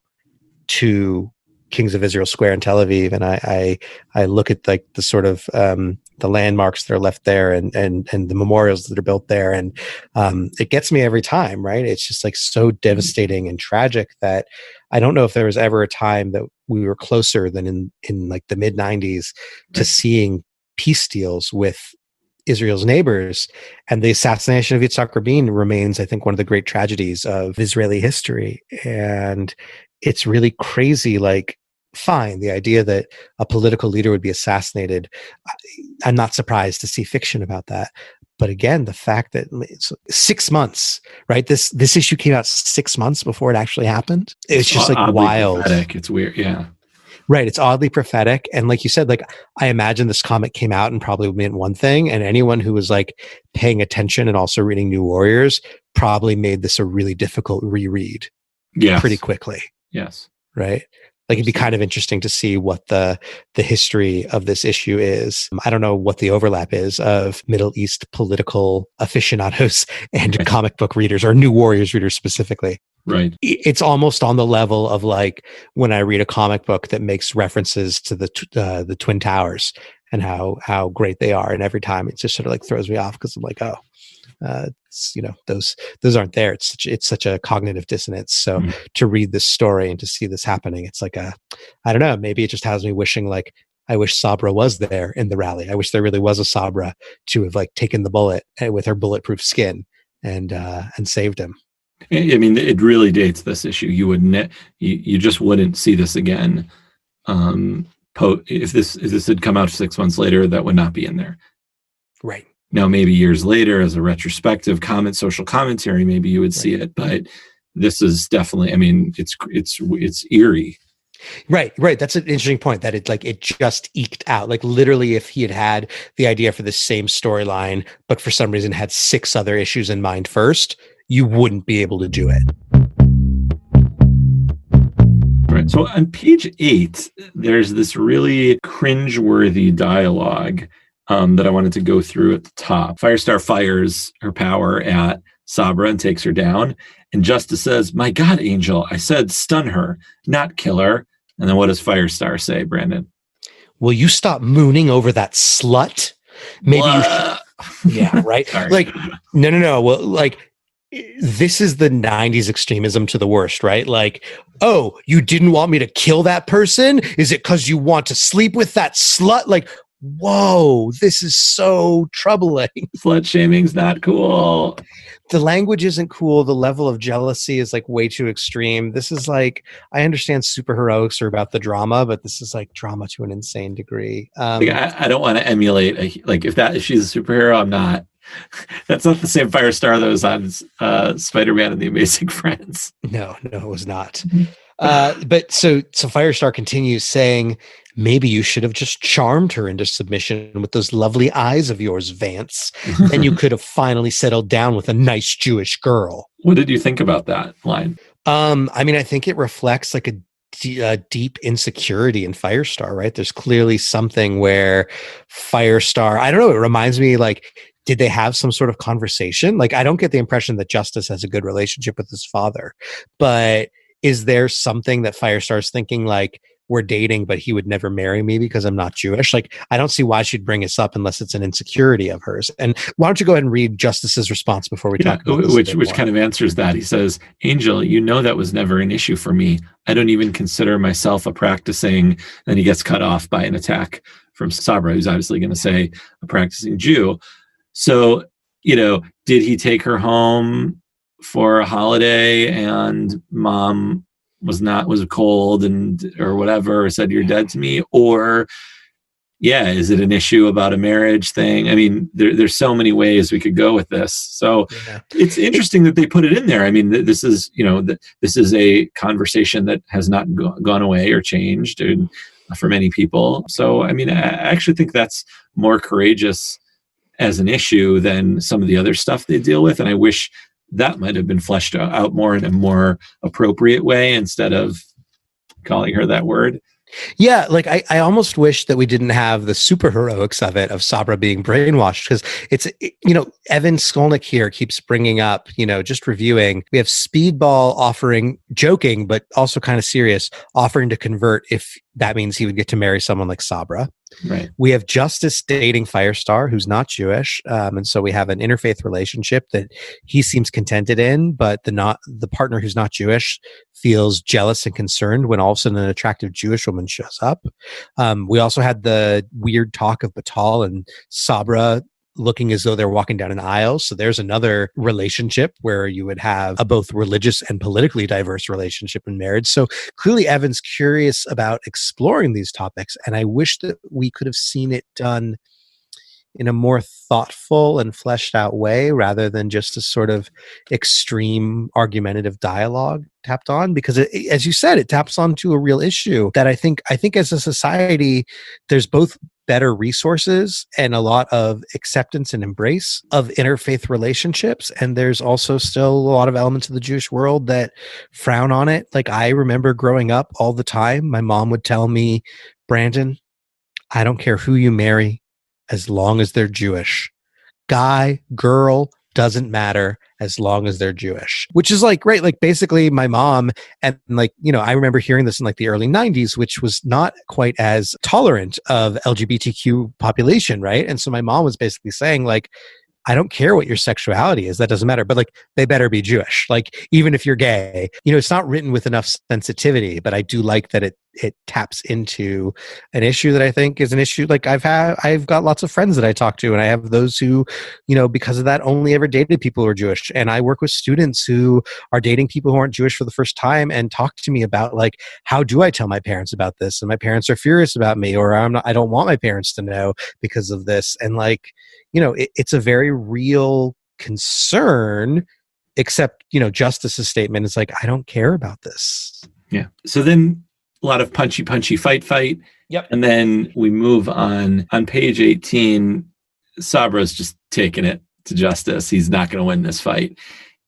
to Kings of Israel Square in Tel Aviv, and I look at like the sort of the landmarks that are left there and the memorials that are built there, and it gets me every time, right? It's just like so devastating and tragic that I don't know if there was ever a time that we were closer than in like the mid-90s to seeing peace deals with Israel's neighbors. And the assassination of Yitzhak Rabin remains, I think, one of the great tragedies of Israeli history. And it's really crazy. Like, fine, the idea that a political leader would be assassinated, I'm not surprised to see fiction about that. But again, the fact that it's 6 months, right? This issue came out 6 months before it actually happened. It's just like wild. Prophetic. It's weird. Yeah. Right. It's oddly prophetic. And like you said, like, I imagine this comic came out and probably meant one thing. And anyone who was like paying attention and also reading New Warriors probably made this a really difficult reread. Yes. Pretty quickly. Yes. Right. Like, it'd be kind of interesting to see what the history of this issue is. I don't know what the overlap is of Middle East political aficionados and comic book readers, or New Warriors readers specifically. Right. It's almost on the level of like when I read a comic book that makes references to the Twin Towers and how great they are, and every time it just sort of like throws me off because I'm like, it's, those aren't there. It's such a cognitive dissonance. So to read this story and to see this happening, it's like I don't know, maybe it just has me wishing, like, I wish Sabra was there in the rally. I wish there really was a Sabra to have like taken the bullet with her bulletproof skin and saved him. I mean, it really dates this issue. You wouldn't, you just wouldn't see this again. If this had come out 6 months later, that would not be in there. Right. Now, maybe years later, as a retrospective social commentary, maybe you would see it. But this is definitely, I mean, it's eerie. Right. That's an interesting point, that it just eked out. Like, literally, if he had the idea for the same storyline, but for some reason had 6 other issues in mind first, you wouldn't be able to do it. Right. So on page 8, there's this really cringeworthy dialogue that I wanted to go through at the top. Firestar fires her power at Sabra and takes her down. And Justice says, "My God, Angel, I said stun her, not kill her." And then what does Firestar say, Brandon? "Will you stop mooning over that slut? Maybe you should." Yeah, right? Like, no. Well, like, this is the 90s extremism to the worst, right? Like, "Oh, you didn't want me to kill that person? Is it because you want to sleep with that slut?" Like, whoa, this is so troubling. Slut shaming's not cool. The language isn't cool. The level of jealousy is like way too extreme. This is like, I understand superheroics are about the drama, but this is like drama to an insane degree. I don't want to emulate if she's a superhero, I'm not. That's not the same Firestar that was on Spider-Man and the Amazing Friends. No, it was not. But so Firestar continues saying, "Maybe you should have just charmed her into submission with those lovely eyes of yours, Vance. Then you could have finally settled down with a nice Jewish girl." What did you think about that line? I mean, I think it reflects like a deep insecurity in Firestar, right? There's clearly something where Firestar, I don't know, it reminds me, like, did they have some sort of conversation? Like, I don't get the impression that Justice has a good relationship with his father, but is there something that Firestar's thinking, like, we're dating, but he would never marry me because I'm not Jewish? Like, I don't see why she'd bring this up unless it's an insecurity of hers. And why don't you go ahead and read Justice's response before we talk about this? Which kind of answers that. He says, "Angel, you know that was never an issue for me. I don't even consider myself a practicing," and he gets cut off by an attack from Sabra, who's obviously going to say a practicing Jew. So, did he take her home for a holiday and mom was cold or whatever, or said, "You're dead to me"? Or, is it an issue about a marriage thing? I mean, there's so many ways we could go with this. So it's interesting that they put it in there. I mean, this is, this is a conversation that has not gone away or changed for many people. So, I mean, I actually think that's more courageous as an issue than some of the other stuff they deal with. And I wish that might have been fleshed out more in a more appropriate way instead of calling her that word. Yeah, like I almost wish that we didn't have the superheroics of it, of Sabra being brainwashed, because Evan Skolnick here keeps bringing up, just reviewing, we have Speedball offering, joking, but also kind of serious, offering to convert if that means he would get to marry someone like Sabra. Right. We have Justice dating Firestar, who's not Jewish, and so we have an interfaith relationship that he seems contented in, but the partner who's not Jewish feels jealous and concerned when all of a sudden an attractive Jewish woman shows up. We also had the weird talk of Batal and Sabra looking as though they're walking down an aisle. So there's another relationship where you would have a both religious and politically diverse relationship in marriage. So clearly Evan's curious about exploring these topics. And I wish that we could have seen it done in a more thoughtful and fleshed out way rather than just a sort of extreme argumentative dialogue tapped on, because as you said, it taps onto a real issue that I think as a society, there's both better resources and a lot of acceptance and embrace of interfaith relationships. And there's also still a lot of elements of the Jewish world that frown on it. Like I remember growing up all the time, my mom would tell me, Brandon, I don't care who you marry, as long as they're Jewish. Guy, girl, doesn't matter as long as they're Jewish. Which is like, right, like basically my mom, and like, you know, I remember hearing this in like the early 90s, which was not quite as tolerant of LGBTQ population, right? And so my mom was basically saying like, I don't care what your sexuality is. That doesn't matter. But like, they better be Jewish. Like, even if you're gay, you know, it's not written with enough sensitivity, but I do like that it taps into an issue that I think is an issue. Like I've got lots of friends that I talk to, and I have those who, you know, because of that only ever dated people who are Jewish. And I work with students who are dating people who aren't Jewish for the first time and talk to me about like, how do I tell my parents about this? And my parents are furious about me, or I don't want my parents to know because of this. And like, you know, it's a very real concern, except, you know, Justice's statement is like, I don't care about this. Yeah. So then a lot of punchy, fight. Yep. And then we move on page 18, Sabra's just taking it to Justice. He's not going to win this fight.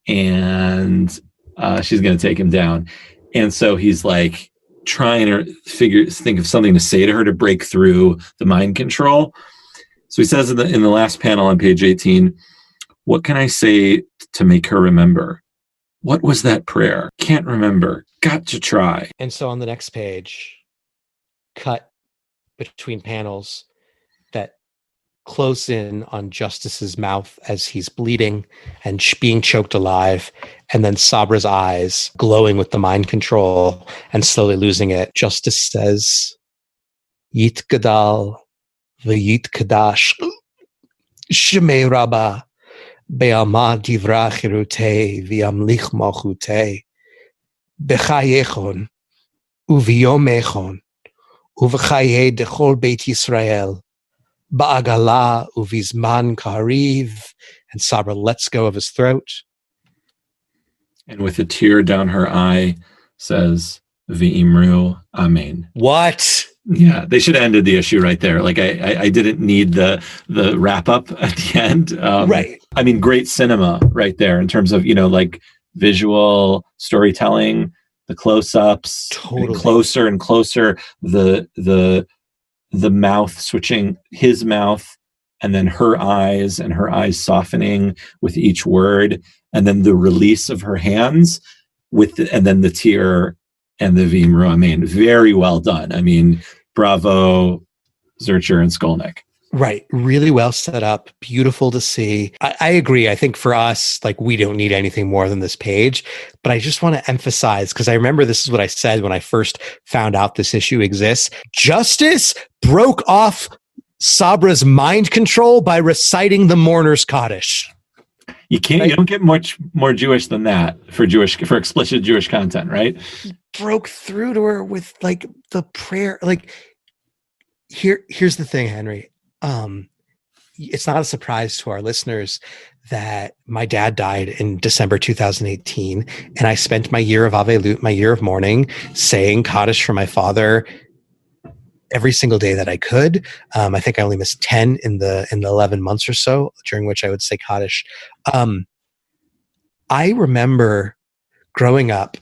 And she's going to take him down. And so he's like trying to think of something to say to her to break through the mind control. So he says in the last panel on page 18, what can I say to make her remember? What was that prayer? Can't remember. Got to try. And so on the next page, cut between panels that close in on Justice's mouth as he's bleeding and being choked alive, and then Sabra's eyes glowing with the mind control and slowly losing it. Justice says, Yit Gadal v'yit Kadash Shemei Rabbah Be'alma Divra Chirutei V'yamlich Malchutei B'chayechon Uv'yomechon Uv'chayei Dechol Beit Yisrael Ba'agala Uv'izman Kariv. And Sabra lets go of his throat. And with a tear down her eye says, V'imru Amen. What? Yeah, they should have ended the issue right there. Like I didn't need the wrap up at the end. Right. I mean, great cinema right there in terms of, you know, like visual storytelling, the close-ups, Totally. Closer and closer, the mouth switching, his mouth, and then her eyes, and her eyes softening with each word, and then the release of her hands and then the tear and the V'imru Amen. Very well done. I mean, bravo, Zircher and Skolnick. Right. Really well set up. Beautiful to see. I agree. I think for us, like, we don't need anything more than this page. But I just want to emphasize, because I remember this is what I said when I first found out this issue exists. Justice broke off Sabra's mind control by reciting the mourner's Kaddish. You can't. Right? You don't get much more Jewish than that for explicit Jewish content, right? He broke through to her with like the prayer. Like, here's the thing, Henry. It's not a surprise to our listeners that my dad died in December 2018, and I spent my year of Avelut, my year of mourning, saying Kaddish for my father every single day that I could. I think I only missed 10 in the 11 months or so during which I would say Kaddish. I remember growing up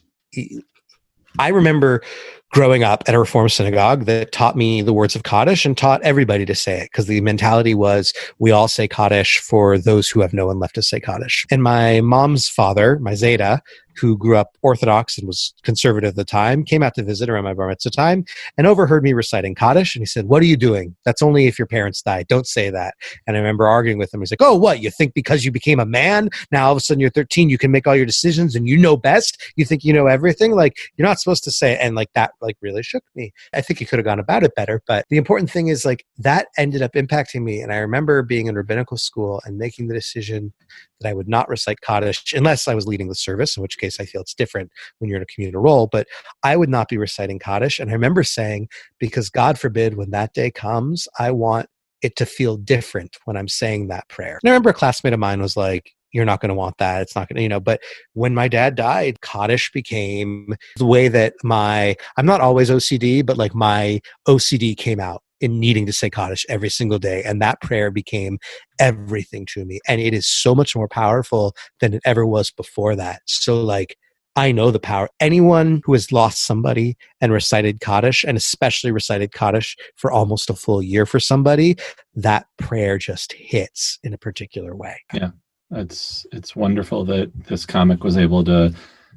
at a Reform synagogue that taught me the words of Kaddish and taught everybody to say it, because the mentality was we all say Kaddish for those who have no one left to say Kaddish. And my mom's father, my Zeta, who grew up Orthodox and was conservative at the time, came out to visit around my bar mitzvah time and overheard me reciting Kaddish. And he said, "What are you doing? That's only if your parents died. Don't say that." And I remember arguing with him. He's like, "Oh, what? You think because you became a man, now all of a sudden you're 13, you can make all your decisions and you know best? You think you know everything? Like, you're not supposed to say it." And like that like really shook me. I think he could have gone about it better. But the important thing is like that ended up impacting me. And I remember being in rabbinical school and making the decision that I would not recite Kaddish unless I was leading the service, in which case I feel it's different when you're in a communal role, but I would not be reciting Kaddish. And I remember saying, because God forbid when that day comes, I want it to feel different when I'm saying that prayer. And I remember a classmate of mine was like, "You're not going to want that. It's not going to, you know," but when my dad died, Kaddish became the way that I'm not always OCD, but like my OCD came out in needing to say Kaddish every single day. And that prayer became everything to me. And it is so much more powerful than it ever was before that. So like, I know the power. Anyone who has lost somebody and recited Kaddish, and especially recited Kaddish for almost a full year for somebody, that prayer just hits in a particular way. Yeah. It's wonderful that this comic was able to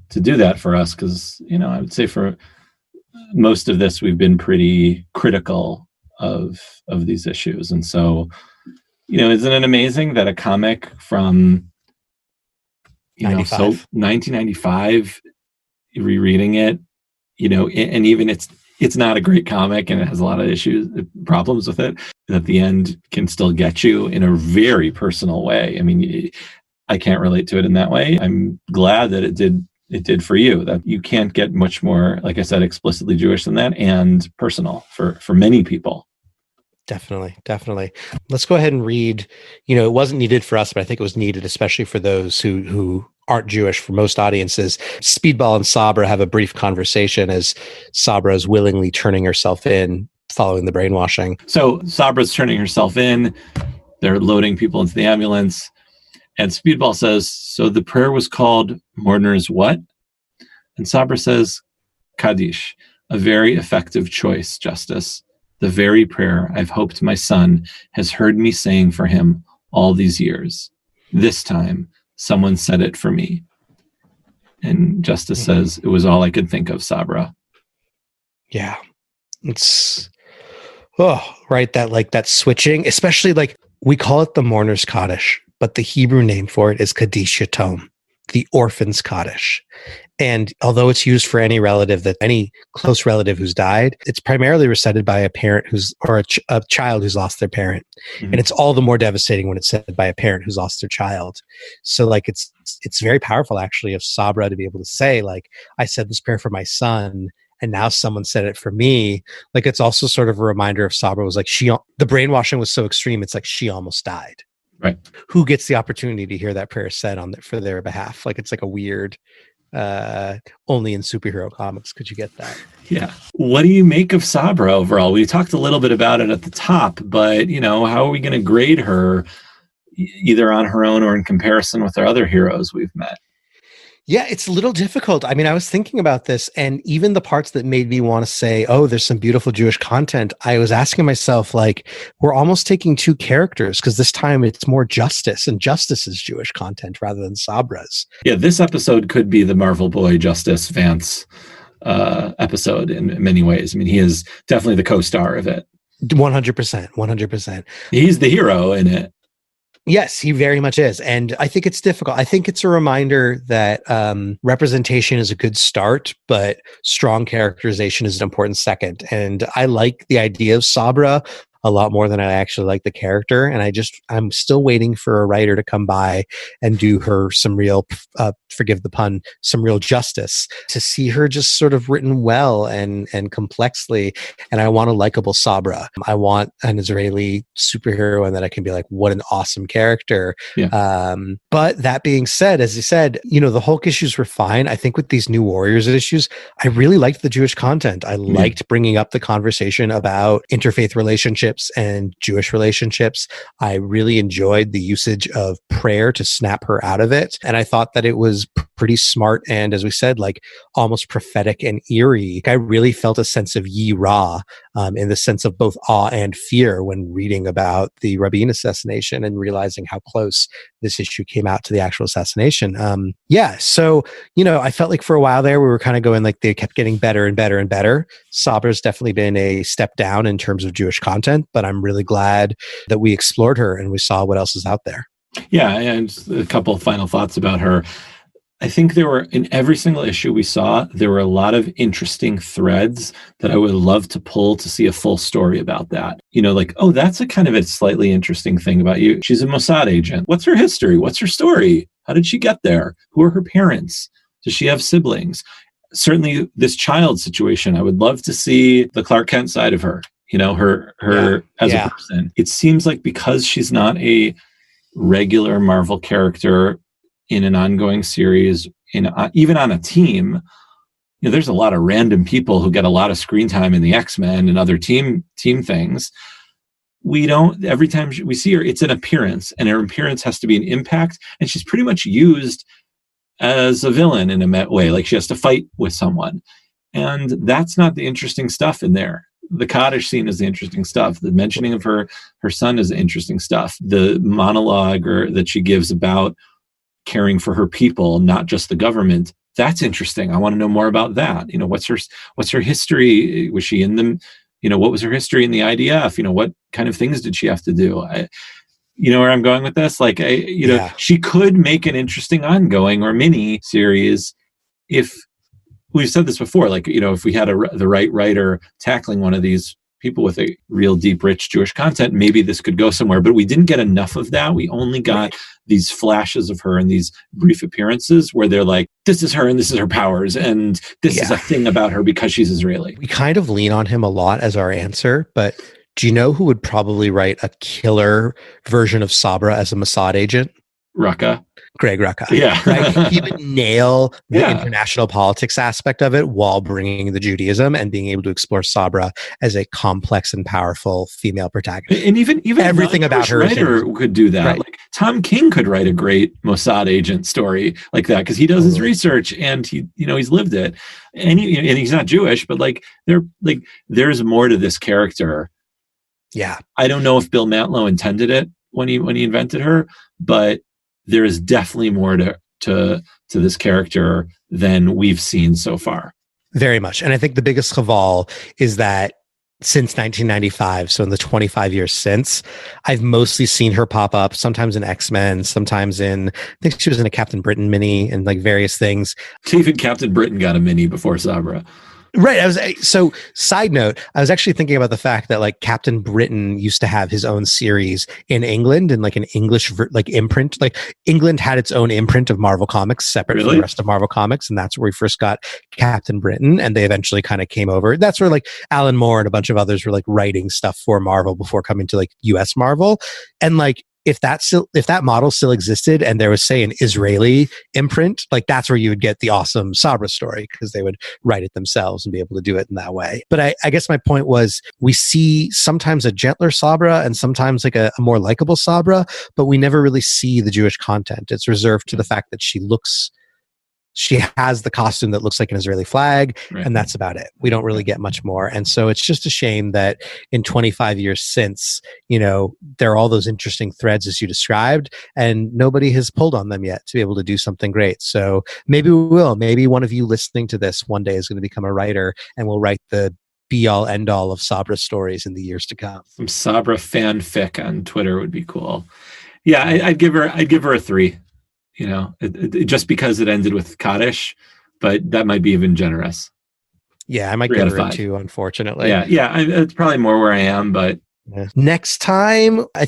do that for us. Cause, you know, I would say for most of this, we've been pretty critical of these issues. And so, you know, isn't it amazing that a comic from, you know, so 1995, rereading it, you know, and even it's not a great comic and it has a lot of issues, problems with it, at the end can still get you in a very personal way. I mean, I can't relate to it in that way. I'm glad that it did for you, that you can't get much more, like I said, explicitly Jewish than that, and personal for many people. Definitely. Let's go ahead and read. You know, it wasn't needed for us, but I think it was needed, especially for those who aren't Jewish. For most audiences, Speedball and Sabra have a brief conversation as Sabra is willingly turning herself in following the brainwashing. So Sabra's turning herself in. They're loading people into the ambulance. And Speedball says, "So the prayer was called Mordner's what?" And Sabra says, "Kaddish, a very effective choice, Justice. The very prayer I've hoped my son has heard me saying for him all these years. This time, someone said it for me." And Justice says, "It was all I could think of, Sabra." Yeah. It's, right. That switching, especially like we call it the mourner's Kaddish, but the Hebrew name for it is Kaddish Yatom, the orphan's Kaddish. And although it's used for any close relative who's died, it's primarily recited by a parent a child who's lost their parent. Mm-hmm. And it's all the more devastating when it's said by a parent who's lost their child. So like, it's very powerful actually of Sabra to be able to say like, "I said this prayer for my son, and now someone said it for me." Like, it's also sort of a reminder of Sabra was like, the brainwashing was so extreme. It's like she almost died. Right. Who gets the opportunity to hear that prayer said for their behalf? Like, it's like a weird, only in superhero comics could you get that. Yeah. What do you make of Sabra overall? We talked a little bit about it at the top, but you know, how are we going to grade her either on her own or in comparison with our other heroes we've met? Yeah, it's a little difficult. I mean, I was thinking about this, and even the parts that made me want to say, "Oh, there's some beautiful Jewish content," I was asking myself, like, we're almost taking two characters, because this time it's more Justice, and Justice is Jewish content rather than Sabra's. Yeah, this episode could be the Marvel Boy Justice Vance episode in many ways. I mean, he is definitely the co-star of it. 100%. He's the hero in it. Yes, he very much is. And I think it's difficult. I think it's a reminder that representation is a good start, but strong characterization is an important second. And I like the idea of Sabra a lot more than I actually like the character. And I'm still waiting for a writer to come by and do her some real, forgive the pun, some real justice, to see her just sort of written well and complexly. And I want a likable Sabra. I want an Israeli superhero and that I can be like, what an awesome character. Yeah. But that being said, as you said, you know, the Hulk issues were fine. I think with these New Warriors issues, I really liked the Jewish content. I liked bringing up the conversation about interfaith relationships relationships and Jewish relationships. I really enjoyed the usage of prayer to snap her out of it. And I thought that it was pretty smart and, as we said, like almost prophetic and eerie. I really felt a sense of Yi Ra in the sense of both awe and fear when reading about the Rabin assassination and realizing how close this issue came out to the actual assassination. So, I felt like for a while there, we were kind of going like they kept getting better and better and better. Sabra's definitely been a step down in terms of Jewish content, but I'm really glad that we explored her and we saw what else is out there. Yeah, and a couple of final thoughts about her. I think there were, in every single issue we saw, there were a lot of interesting threads that I would love to pull to see a full story about that. Like, oh, that's a kind of a slightly interesting thing about you. She's a Mossad agent. What's her history? What's her story? How did she get there? Who are her parents? Does she have siblings? Certainly this child situation, I would love to see the Clark Kent side of her, her as a person. It seems like because she's not a regular Marvel character in an ongoing series, even on a team, there's a lot of random people who get a lot of screen time in the X-Men and other team things. Every time we see her, it's an appearance, and her appearance has to be an impact, and she's pretty much used as a villain in a way, like she has to fight with someone. And that's not the interesting stuff in there. The Kaddish scene is the interesting stuff. The mentioning of her son is the interesting stuff. The monologue that she gives about caring for her people, not just the government, that's interesting. I want to know more about that. What's her history? Was she in them? What was her history in the IDF? What kind of things did she have to do? Where I'm going with this? Like, she could make an interesting ongoing or mini series if we've said this before, like, if we had the right writer tackling one of these people with a real deep, rich Jewish content, maybe this could go somewhere. But we didn't get enough of that. We only got these flashes of her and these brief appearances where they're like, this is her and this is her powers. And this is a thing about her because she's Israeli. We kind of lean on him a lot as our answer, but do you know who would probably write a killer version of Sabra as a Mossad agent? Greg Rucka. Yeah. Right? He would nail the international politics aspect of it while bringing the Judaism and being able to explore Sabra as a complex and powerful female protagonist. And even everything about her writer could do that. Right. Like Tom King could write a great Mossad agent story like that because he does his research and he's lived it. And he's not Jewish, but there's more to this character. Yeah. I don't know if Bill Mantlo intended it when he invented her, but there is definitely more to this character than we've seen so far. Very much. And I think the biggest chaval is that since 1995, so in the 25 years since, I've mostly seen her pop up, sometimes in X-Men, sometimes I think she was in a Captain Britain mini and like various things. Even Captain Britain got a mini before Sabra. Right. Side note, I was actually thinking about the fact that like Captain Britain used to have his own series in England and like an English imprint. Like England had its own imprint of Marvel Comics separate from the rest of Marvel Comics. And that's where we first got Captain Britain. And they eventually kind of came over. That's where like Alan Moore and a bunch of others were like writing stuff for Marvel before coming to like US Marvel. And like, if that model still existed and there was, say, an Israeli imprint, like that's where you would get the awesome Sabra story because they would write it themselves and be able to do it in that way. But I guess my point was we see sometimes a gentler Sabra and sometimes like a more likable Sabra, but we never really see the Jewish content. It's reserved to the fact that she has the costume that looks like an Israeli flag, and that's about it. We don't really get much more. And so it's just a shame that in 25 years since, there are all those interesting threads as you described, and nobody has pulled on them yet to be able to do something great. So maybe we will. Maybe one of you listening to this one day is going to become a writer and will write the be-all, end-all of Sabra stories in the years to come. Some Sabra fanfic on Twitter would be cool. Yeah, I'd give her a 3. Just because it ended with Kaddish, but that might be even generous. Yeah, I might give her a 2, unfortunately. Yeah, it's probably more where I am, but... Next time, I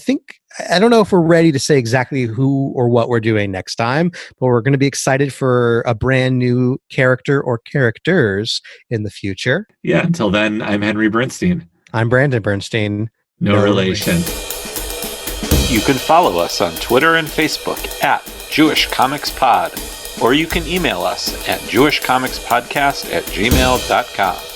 don't know if we're ready to say exactly who or what we're doing next time, but we're going to be excited for a brand new character or characters in the future. Yeah, until then, I'm Henry Bernstein. I'm Brandon Bernstein. No relation. You can follow us on Twitter and Facebook at Jewish Comics Pod, or you can email us at jewishcomicspodcast@gmail.com.